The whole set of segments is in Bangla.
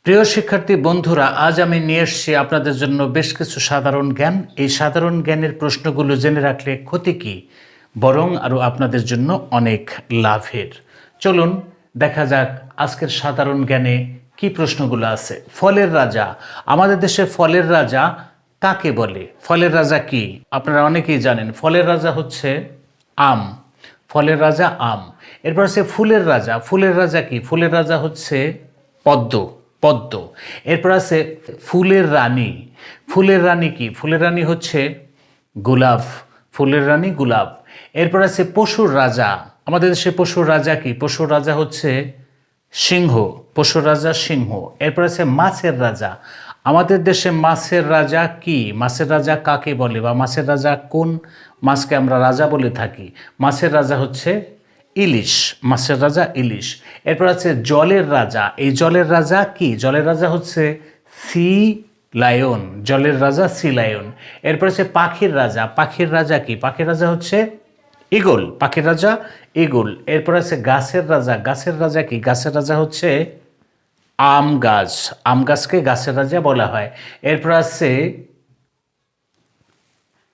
প্রিয় শিক্ষার্থী বন্ধুরা, আজ আমি নিয়ে এসেছি আপনাদের জন্য বেশ কিছু সাধারণ জ্ঞান। এই সাধারণ জ্ঞানের প্রশ্নগুলো জেনে রাখলে ক্ষতি কি, বরং আরও আপনাদের জন্য অনেক লাভের। চলুন দেখা যাক আজকের সাধারণ জ্ঞানে কি প্রশ্নগুলো আছে। ফলের রাজা, আমাদের দেশে ফলের রাজা কাকে বলে? ফলের রাজা কি? আপনারা অনেকেই জানেন, ফলের রাজা হচ্ছে আম। ফলের রাজা আম। এরপর আছে ফুলের রাজা। ফুলের রাজা কি? ফুলের রাজা হচ্ছে পদ্ম। পদ্ম। এরপর আছে ফুলের রানী। ফুলের রানী কি? ফুলের রানী হচ্ছে গোলাপ। ফুলের রানী গোলাপ। এরপর আছে পশুর রাজা। আমাদের দেশে পশুর রাজা কি? পশুর রাজা হচ্ছে সিংহ। পশুর রাজা সিংহ। এরপর আছে মাছের রাজা। আমাদের দেশে মাছের রাজা কি? মাছের রাজা কাকে বলে, বা মাছের রাজা কোন মাছকে আমরা রাজা বলে থাকি? মাছের রাজা হচ্ছে ইলিশ। মাছের রাজা ইলিশ। এরপর আছে জলের রাজা। এই জলের রাজা কি? জলের রাজা হচ্ছে সি লায়ন। জলের রাজা সি লায়ন। এরপর আছে পাখির রাজা। পাখির রাজা কি? পাখির রাজা হচ্ছে ঈগল। পাখির রাজা ঈগল। এরপর আছে গাছের রাজা। গাছের রাজা কি? গাছের রাজা হচ্ছে আম গাছ। আম গাছকে গাছের রাজা বলা হয়। এরপর আছে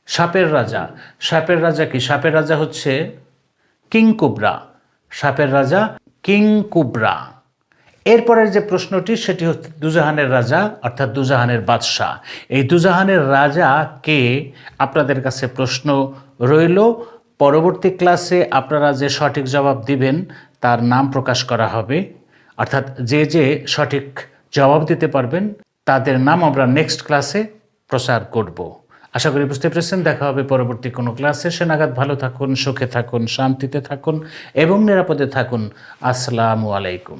সাপের রাজা। সাপের রাজা কি? সাপের রাজা হচ্ছে কিং কোবরা। সাপের রাজা কিং কোবরা। এরপরের যে প্রশ্নটি সেটি হচ্ছে দুজাহানের রাজা, অর্থাৎ দুজাহানের বাদশাহ। এই দুজাহানের রাজা কে? আপনাদের কাছে প্রশ্ন রইল। পরবর্তী ক্লাসে আপনারা যে সঠিক জবাব দিবেন তার নাম প্রকাশ করা হবে, অর্থাৎ যে যে সঠিক জবাব দিতে পারবেন তাদের নাম আমরা নেক্সট ক্লাসে প্রচার করব। আশা করি বুঝতে পেরেছেন। দেখা হবে পরবর্তী কোনো ক্লাসে। সে নাগাদ ভালো থাকুন, সুখে থাকুন, শান্তিতে থাকুন এবং নিরাপদে থাকুন। আসসালামু আলাইকুম।